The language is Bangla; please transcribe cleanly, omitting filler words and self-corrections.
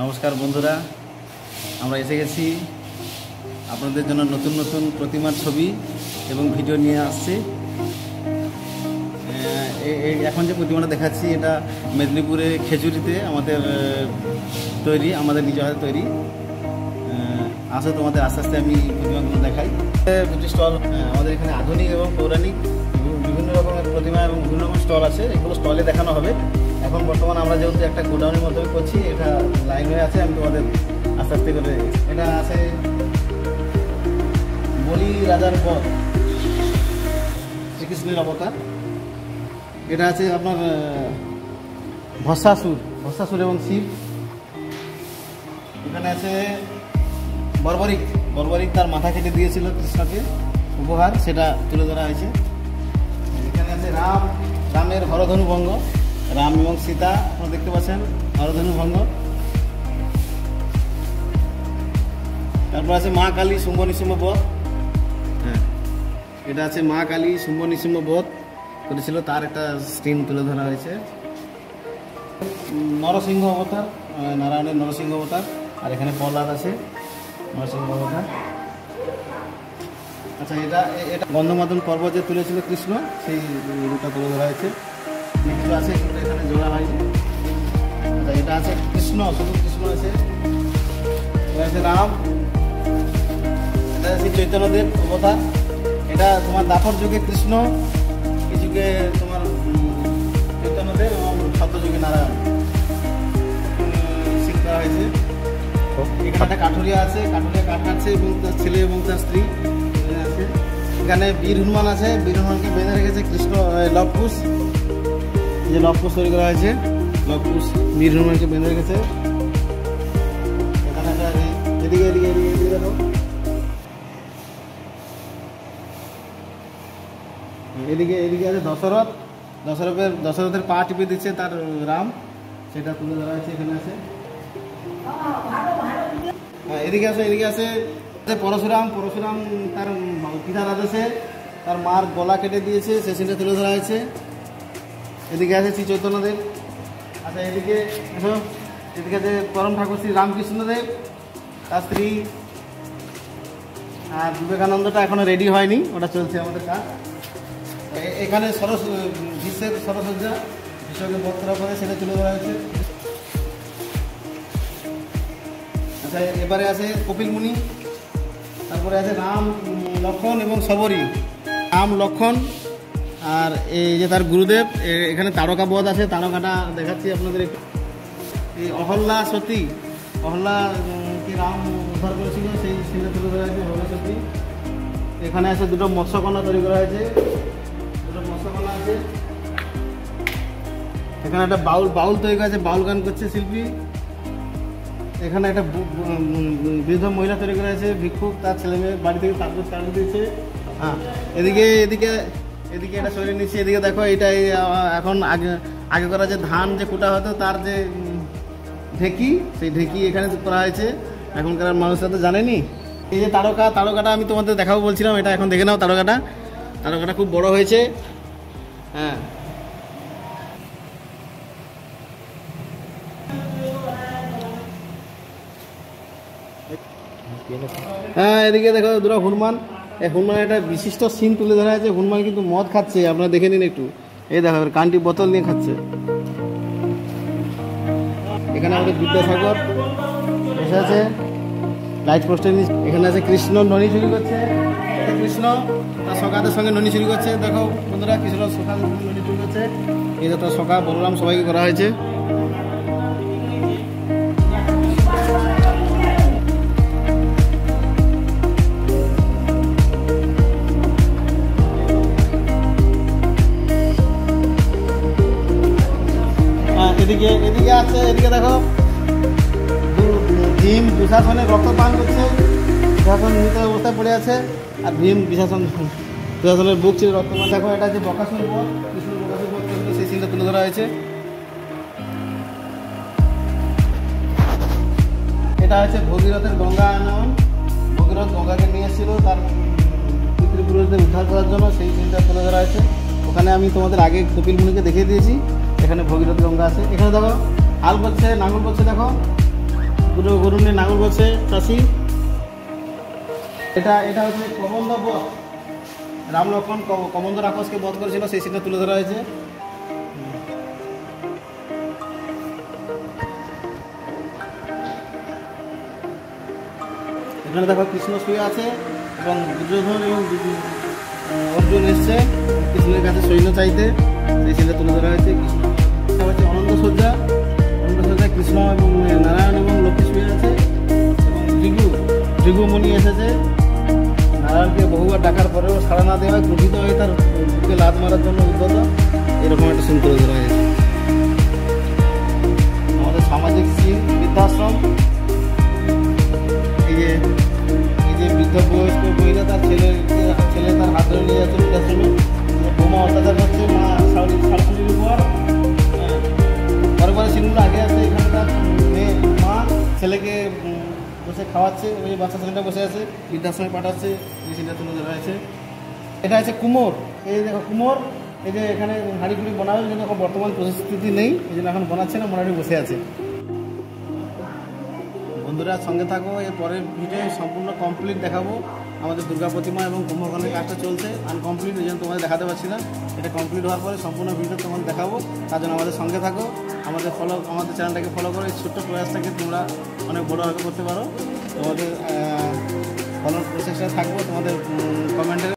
নমস্কার বন্ধুরা, আমরা এসে গেছি আপনাদের জন্য নতুন নতুন প্রতিমার ছবি এবং ভিডিও নিয়ে আসছি। এখন যে প্রতিমাটা দেখাচ্ছি এটা মেদিনীপুরে খেজুরিতে আমাদের তৈরি, আমাদের নিজ হাতে তৈরি। আসে তোমাদের আস্তে আস্তে আমি প্রতিমাগুলো দেখাই। দুটি স্টল আমাদের এখানে আধুনিক এবং পৌরাণিক বিভিন্ন রকমের প্রতিমা এবং বিভিন্ন রকম স্টল আছে, এগুলো স্টলে দেখানো হবে। এখন বর্তমানে আমরা যেহেতু একটা গোডাউনের মাধ্যমে করছি, এটা লাইন হয়ে আছে, আমি তোমাদের আস্তে আস্তে করে এটা আছে বলি রাজার পর শ্রীকৃষ্ণের অবতার। এটা আছে আপনার ভস্মাসুর এবং শিব। এখানে আছে বর্বরিক তার মাথা কেটে দিয়েছিল কৃষ্ণকে উপহার, সেটা তুলে ধরা হয়েছে। এখানে আছে রামের হরধনু ভঙ্গ, রাম এবং সীতা আপনারা দেখতে পাচ্ছেন হরধনু ভঙ্গ। তারপর আছে মা কালী শুম্ভ নিশুম্ভ বধ। হ্যাঁ, এটা আছে মা কালী শুম্ভ নিশুম্ভ বধ করেছিল, তার একটা স্ক্রিন তুলে ধরা হয়েছে। নরসিংহ অবতার, নারায়ণের নরসিংহ অবতার। আর এখানে প্রহ্লাদ আছে নরসিংহ অবতার। আচ্ছা, এটা গন্ধমাদন পর্ব যে তুলেছিল কৃষ্ণ, সেই রূপটা তুলে ধরা হয়েছে। কিছু আছে কিন্তু এখানে জোড়া হয়নি। আচ্ছা, এটা আছে কৃষ্ণ, শুধু কৃষ্ণ আছে। এটা আছে রাম, এটা আছে চৈতন্যদেব অবতার। এটা তোমার দাপর যুগে কৃষ্ণ, এই যুগে তোমার চৈতন্যদেব এবং সত্যযুগে নারায়ণ শিক্ষা হয়েছে। এখানে একটা কাঠুরিয়া আছে, কাঠুরিয়া কাঠ কাটছে এবং তার ছেলে এবং তার স্ত্রী আছে। এখানে বীর হনুমান আছে, বীর হনুমানকে বেঁধে রেখেছে কৃষ্ণ লবকুশ, যে লবকুশ তৈরি করা হয়েছে, লবকুশ বীর হনুমানকে বেঁধে রেখেছে। এখানে একটা এদিকে দেখো, এদিকে আছে দশরথের পা টিপে দিচ্ছে তার রাম, সেটা তুলে ধরা হয়েছে। এখানে আছে এদিকে আছে পরশুরাম তার পিতার আদেশে তার মার গলা কেটে দিয়েছে, সে সেটা তুলে ধরা হয়েছে। এদিকে আছে শ্রী চৈতন্যদেব। আচ্ছা, এদিকে আছে পরম ঠাকুর শ্রী রামকৃষ্ণদেব, তার স্ত্রী। আর বিবেকানন্দটা এখনো রেডি হয়নি, ওটা চলছে আমাদের কাজ। এখানে বিশ্বের সরসজ্জা, বিশ্বকে বক্তরা করে সেটা তুলে ধরা হয়েছে। আচ্ছা, এবারে আছে কপিল মুনি। তারপরে আছে রাম, লক্ষণ এবং শবরী। রাম, লক্ষণ আর এই যে তার গুরুদেব। এখানে তারকা বধ আছে, তারকাটা দেখাচ্ছি আপনাদের। এই অহল্যা সতী, অহল্যাকে রাম উদ্ধার করেছিল, সেই সিনে তুলে ধরা হয়েছে অহল্যা সতী। এখানে আছে দুটো মৎস্যকন্যা তৈরি করা হয়েছে, আছে। এখানে একটা বাউল তৈরি করা আছে, বাউল গান করছে শিল্পী। এখানে একটা বৃদ্ধ মহিলা তৈরি করা হয়েছে, ভিক্ষুক তার ছেলে মেয়ে বাড়ি থেকে তারপর চালিয়ে দিয়েছে। হ্যাঁ, এদিকে এটা সরিয়ে নিচ্ছে। এদিকে দেখো, এটা এখন আগে করা যে ধান যে কুটা হতো, তার যে ঢেকি, সেই ঢেকি এখানে করা হয়েছে। এখনকার মানুষরা তো জানেনি। এই যে তারকাটা আমি তোমাদের দেখাবো বলছিলাম, এটা এখন দেখে নাও। তারকাটা খুব বড় হয়েছে। হ্যাঁ, এদিকে দেখো দুটো হনুমান। এই হনুমান একটা বিশিষ্ট সিন তুলে ধরা হয়েছে। হনুমান কিন্তু মদ খাচ্ছে, আপনারা দেখে নিন একটু। এই দেখো, কানটি বোতল নিয়ে খাচ্ছে। এখানে আমাদের বিদ্যাসাগর বসে আছে লাইট পোস্টের নিচে। এখানে আছে কৃষ্ণ, ননি চুরি করছে। কৃষ্ণ তার সখাদের সঙ্গে ননি চুরি করছে। দেখো বন্ধুরা, কৃষ্ণ সখা ননি চুরি করছে। এই যে তার সখা বলরাম, সবাইকে করা হয়েছে। এদিকে আছে, এদিকে দেখো ভীম দুঃশাসনের রক্ত পান করছে। দুঃশাসন মৃত অবস্থায় পড়ে আছে, আর ভীম দুঃশাসনের বুক ছিল রক্ত পান। দেখো, এটা যে বকাসুর বধ, কৃষ্ণের বকাসুর বধ, সেই সিনটা তুলে ধরা হয়েছে। এটা হচ্ছে ভগীরথের গঙ্গায়ন। ভগীরথ গঙ্গাকে নিয়ে এসেছিল তার পিতৃপুরুষদের উদ্ধার করার জন্য, সেই সিনটা তুলে ধরা হয়েছে। ওখানে আমি তোমাদের আগে কপিল মুনিকে দেখিয়ে দিয়েছি। এখানে ভগীরথ গঙ্গা আছে। এখানে দেখো হাল করছে, নাঙ্গল করছে। দেখো পুরো গরু নিয়ে নাঙল করছে চাষি। এটা হচ্ছে কবন্ধ বধ, রাম লক্ষ্মণ কবন্ধ রাক্ষসকে বধ করেছিল, সেই সিনটা তুলে ধরা হয়েছে। এখানে দেখো কৃষ্ণ শুয়ে আছে এবং দুর্যোধন এবং অর্জুন এসছে কৃষ্ণের কাছে সৈন্য চাইতে, সেই সিনটা তুলে ধরা হয়েছে। কৃষ্ণ হচ্ছে অনন্ত সজ্জায় কৃষ্ণ এবং নারায়ণ এবং লক্ষ্মী শুয়ে আছে এবং ভৃগুমণি এসেছে। নারায়ণকে বহুবার ডাকার পরেও সাড়া না দেওয়ায় ক্রোধিত হয়ে তার বুকে লাত মারার জন্য উদ্যত, এরকম একটা সিন তুলে ধরা হয়েছে। আমাদের সামাজিক সিন বৃদ্ধাশ্রম, এই যে বৃদ্ধ বয়স্ক মহিলা তার ছেলে তার হাত ধরে নিয়ে যাচ্ছে বৃদ্ধাশ্রমে, বোমা অত্যাচার করছে মা শাশুড়ির উপর। পরে সিনগুলো আগে আছে, এখানে তার মেয়ে মা ছেলেকে বসে খাওয়াচ্ছে, ওই যে বাচ্চা ছেলেটা বসে আছে, বৃদ্ধাশ্রমে পাঠাচ্ছে, এই সিনটা তুলে ধরা হয়েছে। এটা হচ্ছে কুমোর, এই দেখো কুমোর, এই যে এখানে হাঁড়ি কুড়ি বানাবে, কিন্তু এখন বর্তমান পরিস্থিতি নেই, এই জন্য এখন বানাচ্ছে না, মোটামুটি বসে আছে। বন্ধুরা সঙ্গে থাকো, এর পরের ভিডিও সম্পূর্ণ কমপ্লিট দেখাবো। আমাদের দুর্গা প্রতিমা এবং কুম্ভকর্ণের কাজটা চলছে, আনকমপ্লিট, এই জন্য তোমাদের দেখাতে পারছি না। এটা কমপ্লিট হওয়ার পরে সম্পূর্ণ ভিডিও তোমাদের দেখাবো, তার জন্য আমাদের সঙ্গে থাকো, আমাদের চ্যানেলটাকে ফলো করো। এই ছোট্ট প্রয়াসটাকে তোমরা অনেক বড়োভাবে করতে পারো। তোমাদের ফলো প্রসেসটা থাকবো তোমাদের কমেন্টে।